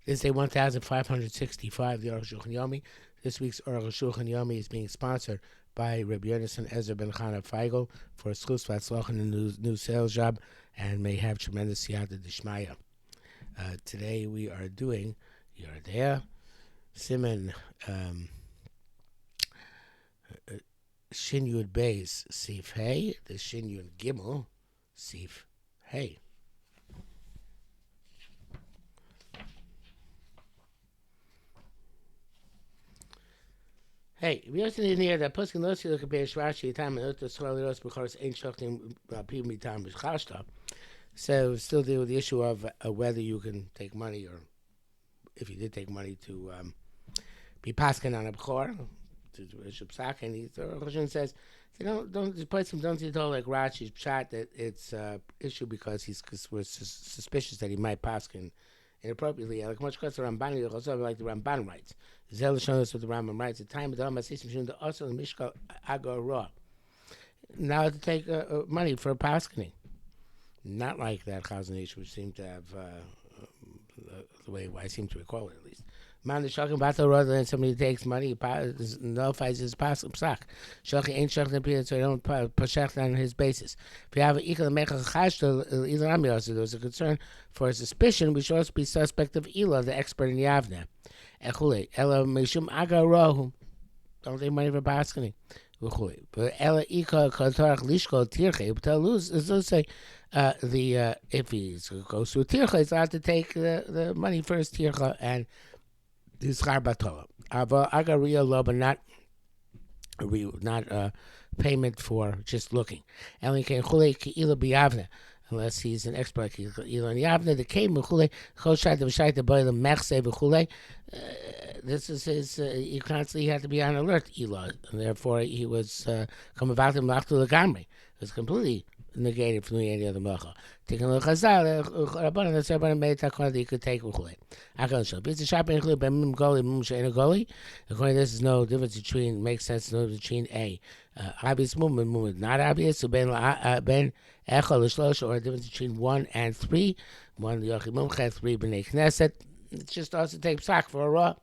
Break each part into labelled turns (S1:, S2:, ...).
S1: This is day 1565, the Arukh HaShulchan Yomi. This week's Arukh HaShulchan Yomi is being sponsored by Rabbi Yonason Ezer Ben Chana Feigl for a schus v'atzlach in a new sales job, and may have tremendous siyata d'shmaya. Today we are doing Yardea, Siman Shin Yud Beis Sif Hey, the Shin Yud Gimel Sif Hey. Hey, we also need here that Puskin Losi look at Rashi time and Utter Swaliros because ain't shocking people time with Chashta. So still deal with the issue of whether you can take money or if you did take money to be paskin on a bchor to Bishop Sak, and the Rosh says, don't the person don't see told like Rashi's shot that it's issue because we're suspicious that he might paskin inappropriately. Like much because the Ramban also like the Ramban writes. Zel shows us what the Rambam writes. The time of the Amasis Mishum the also the Mishkal Agor. Now to take money for paskening, not like that Chazon which seemed to have the way I seem to recall it at least. Man, the shocking battle rather than somebody takes money, nullifies his psak. Shocking ain't shocking appearance, so they don't pashach on his basis. If you have an equal mecha chashto, either there was a concern for a suspicion, we should also be suspect of Ela, the expert in Yavne. Echule, Ela mishum agarohu. Don't take money for basketing. But Ela ika katarach lishko tirche. But lose, as those say, if he goes to a tircha, he's allowed to take the money for his tircha and his schar batola. Ava agaria lo, but not payment for just looking. Elin can chule ki'ila biyavne, unless he's an expert like Ilan Yavne. The came chule choshad v'shayt boy the mechse v'chule. This is his. He constantly had to be on alert, Elon, and therefore he was come about him lachtu legamri. It was completely negated from any other melacha. Taking a chazal, Rabbanan, that's Rabbanan made takon that you could take uchule. Akal shal. It's a sharp include by mim goli, mim she'ena goli. According to this, is no difference between, makes sense, no between a obvious movement, not obvious, so ben echol l'shlosh, or a difference between 1 and 3. 1 yochid mumchet, 3 b'nei knesset. It's just also take psak for a raw.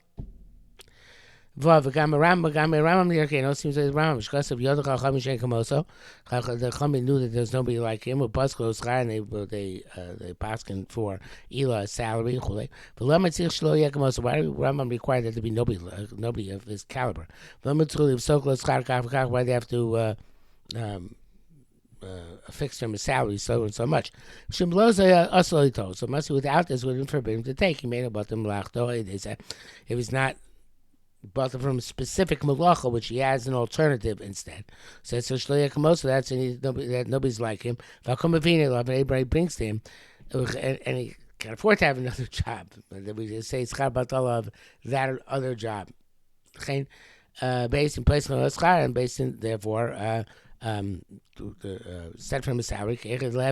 S1: Vav v'gam Rambam the no seems like Rambam because of Yodach Chachamim Shein Kamoso. The Chachamim knew that there's nobody like him. With Paschal Schar, and they paskin for Ela salary. But Lama Tzich Shlo Yeh Kamoso. Why do Rambam require that there be nobody of this caliber? Lama Tzich if so close Schar Kaf. Why they have to fix him a salary so and so much? So must be without this wouldn't forbid him to take. He made about them lachto. They said if it's not but from a specific malacha, which he has an alternative instead. So shloya kamosa, that's nobody's like him. And everybody brings to him, and he can afford to have another job. We say schar batala of that other job. Based in place of schar, and based in therefore set from his salary. In order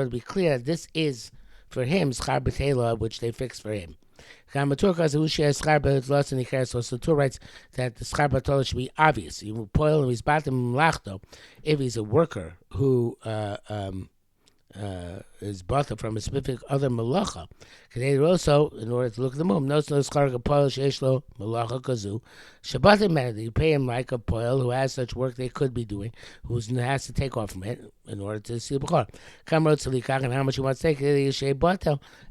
S1: to be clear, this is for him schar b'tela, which they fixed for him. So the Torah writes that the schar b'tela should be obvious. If he's a worker who is bought from a specific other malacha, also, in order to look at the mum, no schar b'tela sheishlo malacha kazu. Shabbatim man, you pay him like a poil who has such work they could be doing, who has to take off from it in order to see the b'chor. And how much he wants to take,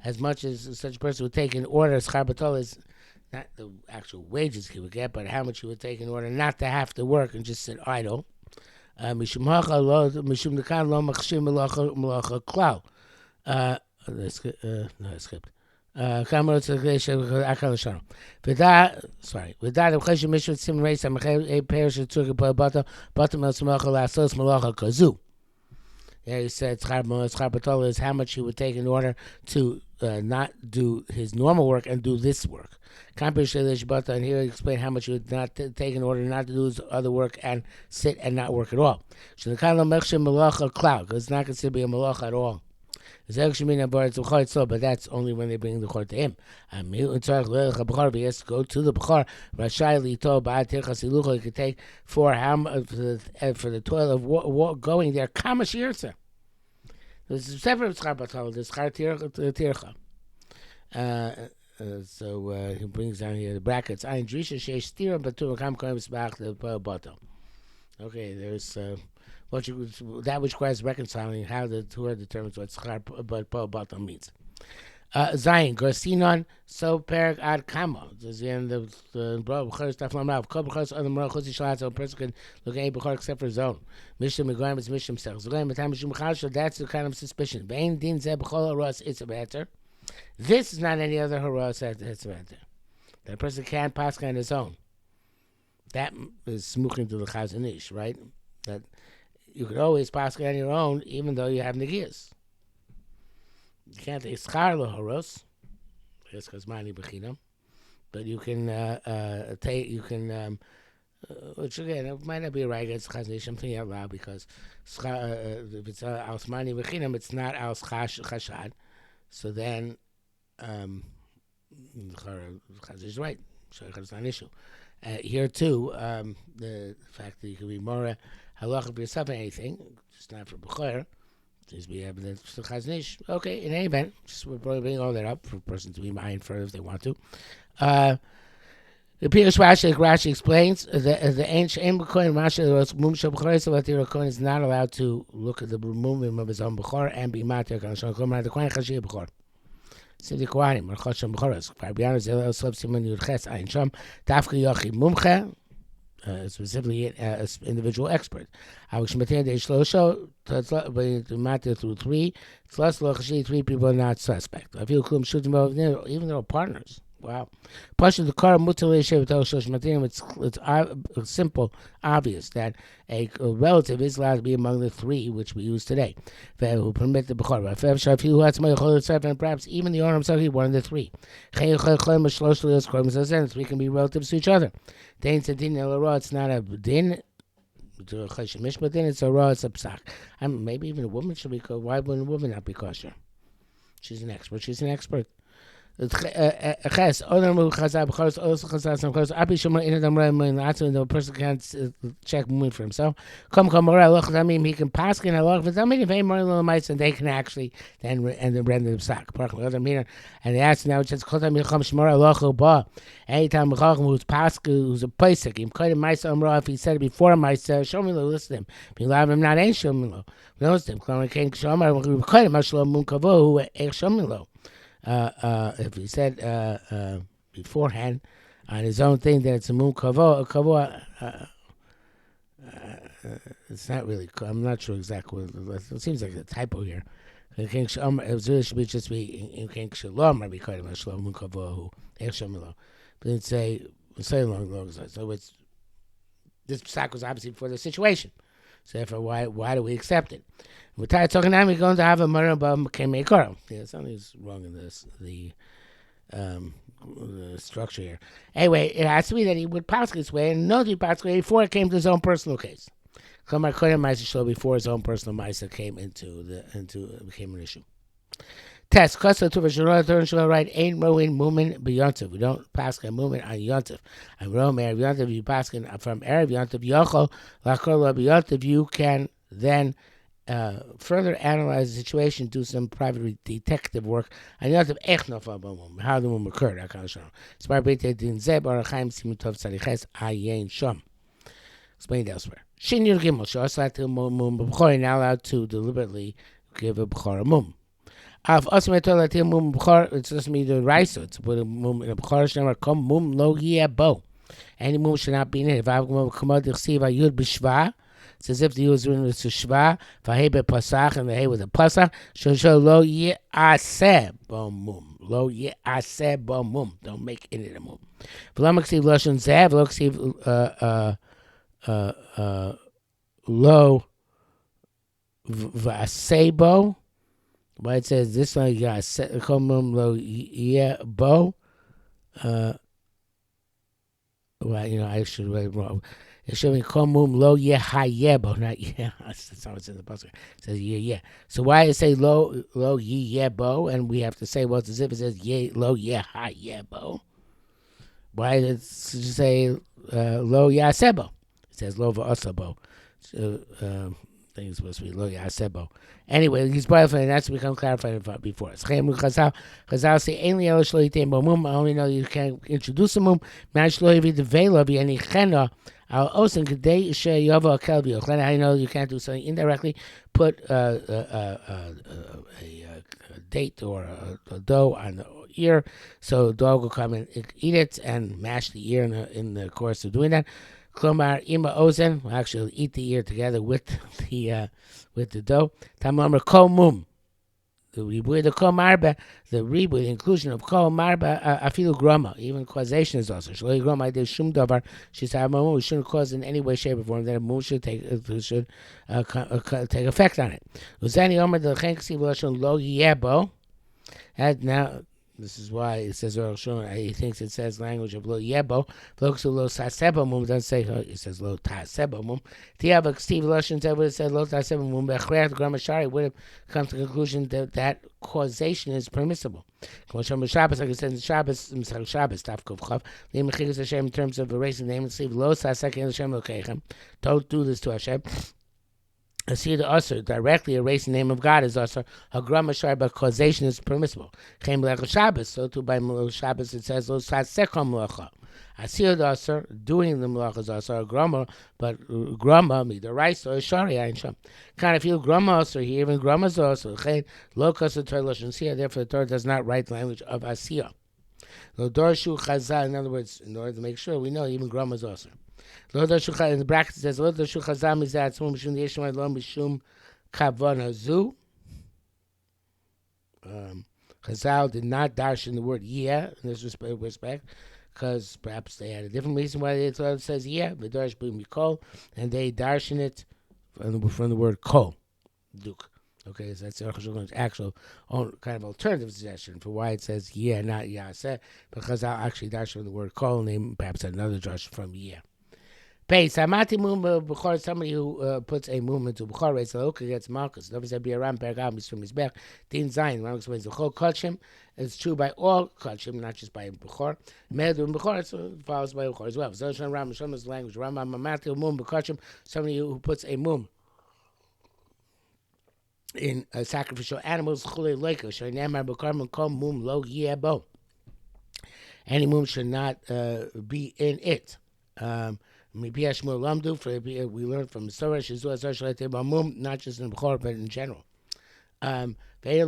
S1: as much as such a person would take in order. Schar b'tela is not the actual wages he would get, but how much he would take in order not to have to work and just sit idle. Mishum dekan lo machshir melacha klal. No, I skipped. With that, the question mission sim race a parish took a bottom of smacha malacha kazu. Yeah, he said schar b'tela is how much he would take in order to not do his normal work and do this work. And here he explained how much he would not take in order not to do his other work and sit and not work at all. So because it's not considered to be a malacha at all. But that's only when they bring the chor to him. He has to go to the b'chor. He could take for the toil of going there. Kama shirsa. This is separate schar b'tela. This schar tircha. He brings down here the brackets. Ein drisha sheish stira b'tum kam koyim s'bach the bottom. Okay, there's that which requires reconciling how the Torah determines what schar but bottom means. Zayin Garcinon so perek ad kamo. This is the end of the B'chor stuff. Lamav Kol B'chor other Morah Chutzi Shalat. So a person can look at any B'chor except for his own. Mishum Megoyim is Mishum Sech. Zolayim B'tam Mishum Chasha. That's the kind of suspicion. Vein Din Zeh B'chol Haros. It's a better. This is not any other Haros. It's a better. That person can't pass on his own. That is smuching to the Chazon Ish, right? That you could always pass on your own, even though you have negias. You can't take schar lehoros, it's because money bechinam, but you can take. You can, which again, it might not be right against Chazon Ish. I'm thinking out loud because if it's aus money bechinam, it's not aus chashad. So then, Chazon Ish is right. So it's not an issue. Here too, the fact that you can be more halacha for yourself than anything, just not for b'chor. Just be evidence to Chazon Ish. Okay, in any event, just we're probably bringing all that up for a person to be minded for if they want to. The Pirush Rashi explains the ancient Kohen Rashi Mumsha B'chor, so that the Kohen is not allowed to look at the movement of his own B'chor and be matir Kanashon Kohen the Kohen Chashir B'chor. Sidi Kohanim or Chashon B'choros. Fabiano Zel Slav Simon Yudches Ayin Sham Tafka Yochi Mumcha. Specifically an individual expert. I was through 3. Three people are not suspect. I feel even though partners. Wow. The car it's simple, obvious that a relative is allowed to be among the 3 which we use today. Who permit the Bechor. And perhaps even the owner himself, he one of the 3. 3 can be relatives to each other. It's not a din. It's a raw, it's a psak. Maybe even a woman should be kosher. Why wouldn't a woman not be kosher? She's an expert. The person can't check movement for himself. He can pass in halach for somebody if more little mice, and they can actually then render the sack. And they ask now, it says anytime who's pass who's a paisik, if he said it before mice, show me the list of him. If you love him, not ain't show me lo. Knows them. If he said beforehand on his own thing that it's a mum kavo, it's not really. I'm not sure exactly. It seems like a typo here. It really should be just be in shalom. Rabbi Kodim Shalom mum kavo echshamilo. But it's say along those lines. So it's this psak was obviously for the situation. So therefore, why do we accept it? We're talking now. We're going to have a murder above Kemei. Yeah, something's wrong in the structure here. Anyway, it has to be that he would pass this way and know that he passed away before it came to his own personal case. Before his own personal ma'isa came became an issue. Test right ain't rowing movement beyontiv. We don't pass a movement on yontiv. And row erev yontiv, you pass from erev yontiv yochol lakol beyontiv. You can then further analyze the situation, do some private detective work. And yontiv echnof abamum, how the mum occurred. Spar beit din zeb arachaim simutov tzariches ayin sham. Explained elsewhere. Shin yur gimel shos like mum b'chor now allowed to deliberately give a b'chor a mum. It's just me the rice. It's put a mum in a b'chor shemar kom mum lo bo. Any mum should not be in it. If I've come out to see if I yud b'shva, it's as if the yud is written with shva. V'hei b'pasach and the hay with a pasach. Show lo aseh bo mum. Lo aseh bo mum. Don't make in it a mum. V'lo ksiv lashon zeh. V'lo ksiv lo v'asebo. Why it says this one, komum lo bo. Well, I should write wrong. It should be komum lo yehayebo, not yeah. That's how it's in the poster. It says yeah. So why it say lo yebo, and we have to say well, it's as if it says lo yehayebo. Why does it say lo yasebo? It says lo v'asabo. So think it's supposed to be lo yasebo. Anyway, he's boyfriend, and that's become clarified before. Chazal say, "Ain't li shlo yitem bo mum." I only know you can't introduce a mum. Man shlo yivi develo v'yeni chena al osen kedei she yavo akel v'yochlen. I know you can't do something indirectly. Put a date or a dough on the ear, so the dog will come and eat it and mash the ear in the course of doing that. Klomar ima ozen will actually eat the ear together with the dough. Tamamar kol mum. The ribui the kol marba, the ribui, the inclusion of kol marba, afilu groma, even causation is also. Shloi groma I did shum davar. She said, "We shouldn't cause in any way, shape, or form that a mum should take effect on it." Uzani omer the chenkasi v'lashon lo yebo. And now, this is why it says Arukh HaShulchan. He thinks it says language of lo yebo. Looks lo sasebo mum. Doesn't say it says lo tasebo mum. Tiavak Steve Lushan said it said lo tasebo mum. Bechreach the grammar shari would have come to the conclusion that causation is permissible. Like it says in Shabbos, Tafkov Chav. Leimachigos Hashem in terms of erasing the name and sleeve. Lo sasek Hashem lokeichem. Don't do this to Hashem. See the usher directly erase the name of God is usher. Hagrama shar, but causation is permissible. Chem lech Shabbos, so too by Shabbos it says lo sasekom melacha. I see the usher doing the melacha is usher grama, but grama midaraisa or shari ayin sham. Kind of feel grama usher here, even grama is also chen lo kasher Torah lashon siyah. Therefore, the Torah does not write the language of asiyah. Lo dorshu chazal. In other words, in order to make sure we know, even grama is usher. In the bracket it says, "Lo dashu chazal mizat tzum mishum yeshua lo mishum kavana zu." Chazal did not darshan the word "yeah" in this respect, because perhaps they had a different reason why it says "yeah." V'darsh b'mikol, and they darshan it from the word "kol," duk. Okay, so that's Arukh HaShulchan's actual own kind of alternative suggestion for why it says "yeah," not "yaseh," because Chazal actually darshan the word "kol," and they perhaps had another darshan from "yeah." Samati mum b'chor, somebody who puts a mum into b'chor, raised the look against Malchus. Never said be around Pergam, Mr. Mizbech, Din Zayin. One explains the whole kachim. It's true by all kachim, not just by b'chor. Medu and b'chor, it follows by b'chor as well. Zoshan Ram Shem's language. Rambam mamati mum b'kachim, somebody who puts a mum in sacrificial animals. Chulei loika sheinamar b'kar kom mum lo yebo. Any mum should not be in it. We learn from the Torah, not just in Bechor, but in general. Is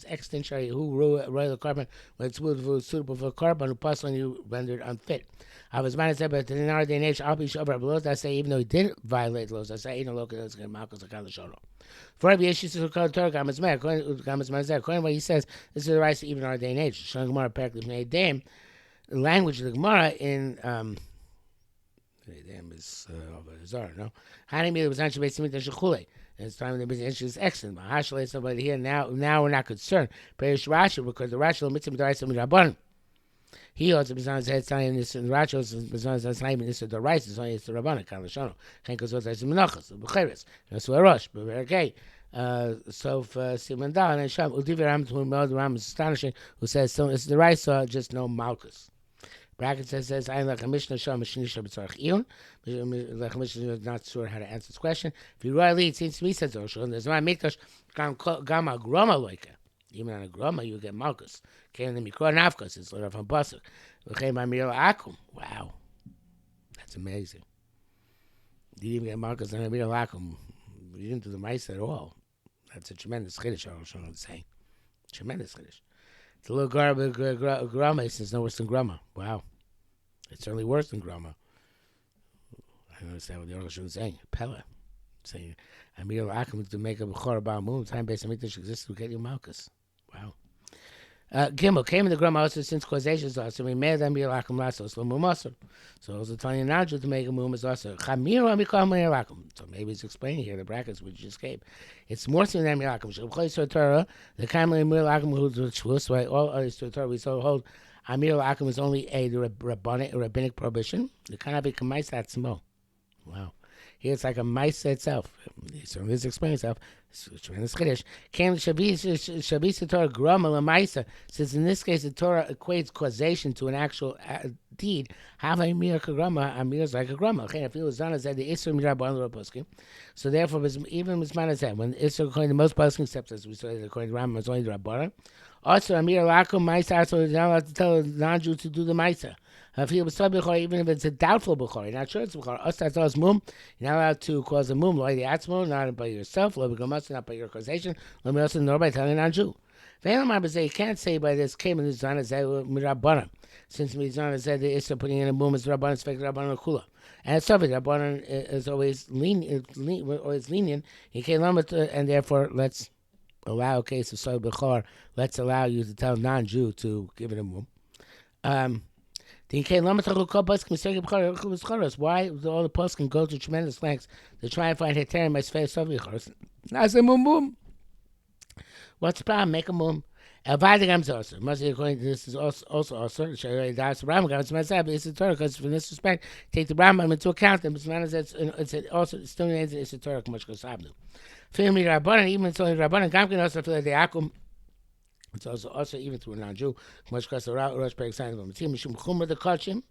S1: extant who royal the carbon when it's suitable for carbon who pass on you rendered unfit. I was man said, but in our day and age, I'll be sure about I say even though he didn't violate laws, I say ain't no local that's going to Malchus a kind of show. For every issue to the Torah, according to what he says, this is the right to even our day and age. Showing Gemara practically dame. The language of the Gemara in is bizarre, no? Hanimi was actually based on Shechule. It's time the business is excellent. Mahashale somebody here now we're not concerned. Perish Rashi because the Rashi mitzvah d'oraisa midrabanan. He also besides head sign this and Rashi also besides that's not even this the rice is only it's the rabbanan kalashono. Can't go so that's menachas b'cheres. That's where Rosh but okay. So for Simandal and Sham Udiviram to Ram is astonishing who says so it's the rice just no Malchus. Bracket says, "I'm like a Mishnah Shah Mishnah B'Tzarech Iyun." Like a Mishnah is not sure how to answer this question. If you really, it seems to me says Roshon. There's my Mikdash Gama Groma Loika. Even on a Groma, you get Malchus. Came the Mikra Nafkas. It's sort of from Pasuk. Came by Miro Akum. Wow, that's amazing. You didn't even get Malchus on a Miro Akum. You didn't do the mice at all. That's a tremendous chiddush. Roshon is saying, tremendous chiddush. The little grama is no worse than grama. Wow. It's certainly worse than grama. I don't understand what the Arukh HaShulchan is saying. Pella. Saying, Amir Akim to make a Bechor about moon, time based on Mikdash exists to get you Malchus. Wow. Gimel came in the grama also since causation is also. We made Amir Akim Lasso, so Mumasr. So it was a Tanya Najul to make a moon is also. Chamir Amikam Amir Akim. So maybe it's explaining here the brackets which just gave. It's more than Amir Akim. The Kamil Amir Akim who's Shvus, right? All others to Torah we so hold. Amir Akim is only a rabbinic prohibition. The kind of a kamais that small. Wow. Here it's like a mice itself. It certainly is explaining itself. It's tremendous chiddush. Came Shabisa Torah Grama Lamaisa says in this case the Torah equates causation to an actual deed, have a mir kagrama, a mir is like a grama. Okay, if it was done as the Isra Mirabban or Poskim. So therefore, even Misman said, when Isra according to most Poskim steps, as we said, according to Rambam, it's only the Rabbanan. Also, Amir Lakum Maisa, so he's not allowed to tell a non-Jew to do the Maisa. If he was Bechor, even if it's a doubtful Bechor, you're not sure it's Bechor. Us that's us mum. You're not allowed to cause a mum, like the atzmo, not by yourself, not by your causation, nor by telling a non-Jew. You can't say by this came in the Zana Mirabana. Since Mizana said the Issa putting in a boom is Rabbanan, spec Rabbanan Kula. And it's something Rabbanan is always lenient. He can't limit, and therefore let's allow a case of Soy Bechor. Let's allow you to tell non-Jew to give it a boom. Why do all the posts can go to tremendous lengths to try and find Heter in my space Soy Bechor? That's a boom. What's the problem? Make a mum. According to this is also also that's Rambam. It's a Torah because from this respect, take the Rambam into account. And it's also still it's a Torah much kosabnu. Film Rabbanan, even it's only Rabbanan. Gamkin also feel the akum. It's also even through a non-Jew. Much kosher Rosh Perek sign of them. Mishum chumra the kachim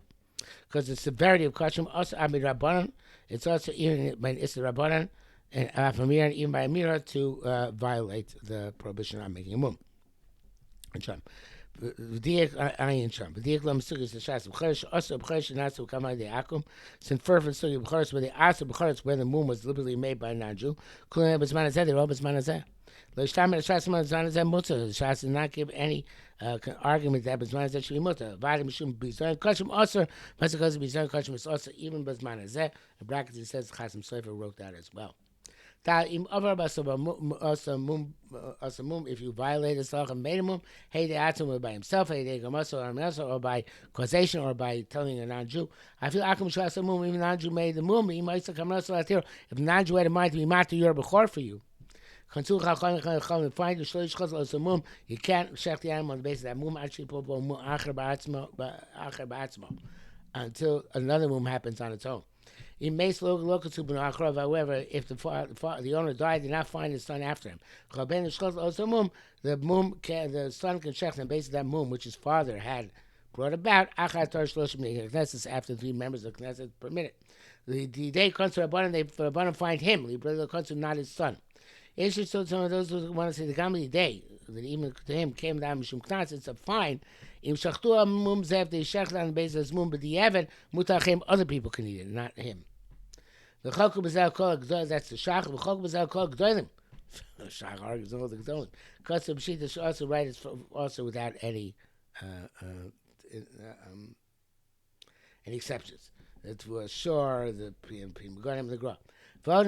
S1: because the severity of kachim also Ami Rabbanan. It's also even by Issa Rabbanan. And even by Amira to violate the prohibition on making a mum. Since fervent sugi b'choros where the asa b'choros where the mum was deliberately made by a non-Jew, kulam b'zman hazeh, they're all b'zman hazeh. L'shtam et shas b'zman hazeh mutar. The shas did not give any argument that b'zman hazeh should be mutar. Vadim mishum b'zman kachim also, because b'zman kachim is also even b'zman hazeh. In brackets it says Chasim Sofer wrote that as well. If you violate the salach and made a mum, hey, the atum by himself, hey, the gamas or by causation or by telling a non-Jew. I feel akum shas a mum, even non-Jew made the mum. He might come if non-Jew had a mind to be matter your bechor for you. Find the shloish chazal mum. You can't shech the animal on the basis that mum actually put until another mum happens on its own. In However, if the owner died, did not find his son after him. The son can check the basis of that mum, which his father had brought about. Knesset after 3 members of the Knesset permitted. The day comes to Rabbanan, they find him. Not his son. Some of those who want to say the Gamli day that even to him came down Mishum Knas. It's a fine. Im shachtu mum zev they shech on the basis of mum, but the evan mutachem other people can eat it, not him. The chokul b'zel kol gdolim, that's the shach. The chokul b'zel kol gdolim. The shach argues all the gdolim. Because the b'shita should also write it also without any exceptions. It was sure the Pim the Gra. The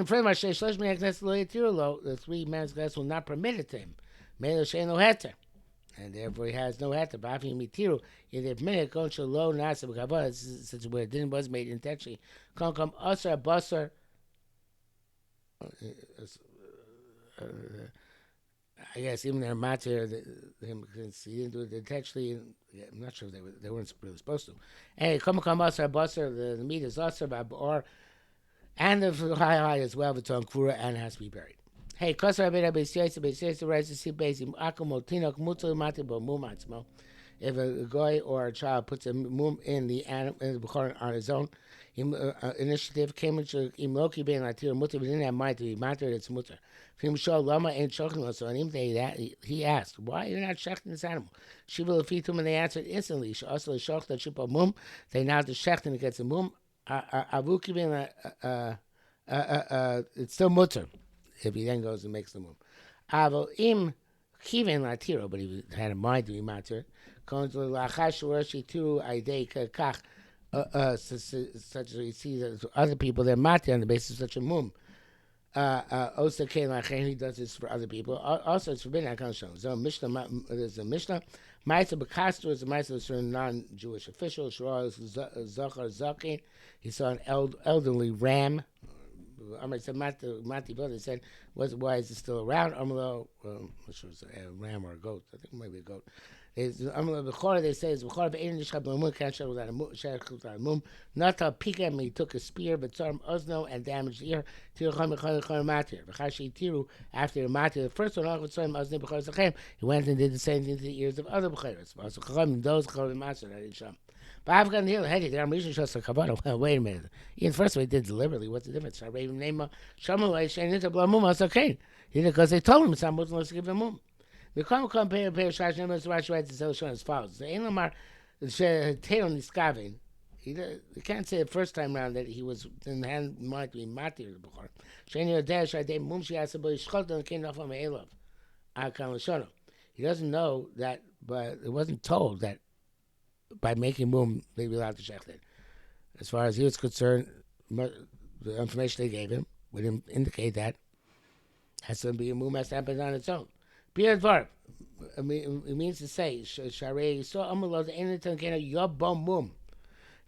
S1: 3 men's class will not permit it to him. Melo shein lo heter. And therefore he has no heter. Ba'afim mitiru, either minute kon shelo nasa b'kavod, such where it didn't was made intentionally. Kon come asar basar. I guess even their matter, since he didn't do it intentionally, I'm not sure if they weren't really supposed to. Anyway, come asar basar, the meat is asar or and the high as well, it's on kura and has to be buried. Hey, Kosar Abed Beis writes to see Beisim Akumo Tinok Mutul Matibo Mumatzmo. If a guy or a child puts a mum in the animal in the Bukhar on his own, initiative came into Imloki being Latir Mutter, but didn't have mind to be matter, it's Mutter. Fim Shal Lama ain't shocking us on him. He asked, why you're not shechting this animal? She will feed him, and they answered instantly. She also shocked that ship of mum. They now the shechting against the mum. Avuki being it's still Mutter. If he then goes and makes the move. Avo im kiven latiro, but he had a mind to be matter. Comes to lachash urashi tu aidei kach, such as we see that other people they're matter on the basis of such a mum. Also came lachen, he does this for other people. Also, it's forbidden. I can't show. So Mishnah, there's a Mishnah. Ma'aser b'kastor is a ma'aser of a non-Jewish official. Shua zachar zakin. He saw an elderly ram. Amr said, Mati brother said, why is it still around? Amr, I'm not sure it's a ram or a goat. I think it might be a goat. Amr b'chor, they say, it's b'chor b'ein nishchab b'mum, can't share without a mum. Not to peek at him, he took a spear, but saw him ozno and damaged the ear. Tiru chom b'chor matir. V'chashi tiru, after the matir, the first one, saw him ozno b'chor zachem. He went and did the same thing to the ears of other b'choros. Also chom, those chom matir, that is sham. But I've gotten the heady. There, I'm reaching just a kabbalah. Well, wait a minute. Even first way he did deliberately. What's the difference? I read name Shamalay Shane into blow mum. That's okay. Because they told him it's not Muslim to give him mum. The common compare Shash Nemas Rashi writes to Solution as follows: the Einlamar Taylor Niskavin. You can't say the first time around that he was in the hand might be matir the Bukhar. Shani Odesh I did mum she has to be shchot and came off of Elov. He doesn't know that, but it wasn't told that by making mum they'd be allowed to shech it. As far as he was concerned, the information they gave him would indicate that has to be a mum has to happen on its own. Beard Varp. I mean, it means to say, Sharei saw Amalot anything can yobom mum.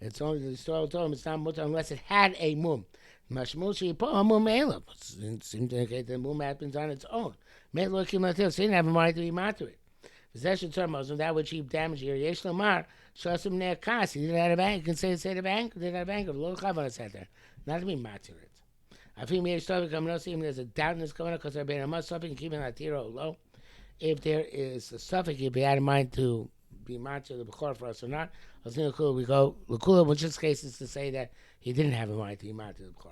S1: It's only the story told him it's not mutter unless it had a mum. Mashmushi po mum elab. It seems to indicate that mum happens on its own. Made looking like this, so he didn't have a mind to be mad to it. Possession term was that which he damaged here. Yesh Lamar, Shasim near Kas. He didn't have a bank. You can say the bank, didn't have a bank of little Chavana sat there. Not to be mad to it. I think maybe Stovik, I'm not seeing there's a doubt in this going because I've been a must Stovik and keeping that tiro low. If there is a suffix, you'd be out of mind to be mad to the Bechor for us or not. I was thinking we go Lakula, which is case is to say that he didn't have a mind to be mad to the Bechor.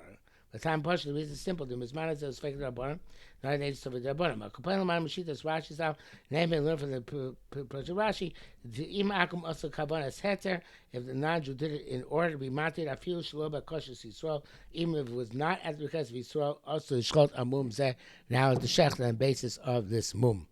S1: The time partially the reason is simple. The Mizman is expected to Rabbanim, not a stuff of the Rabbanim. A complaint of my Mashitas Rashi's out, and I've been learned from the Project Rashi. The Im Akum also Kabbanas Heter, if the non Jew did it in order to be mated, I feel Shaloba Koshes Yisrael, even if it was not as because of Yisrael, also Shchot Amum Zeh, now is the Shech on the basis of this Mum.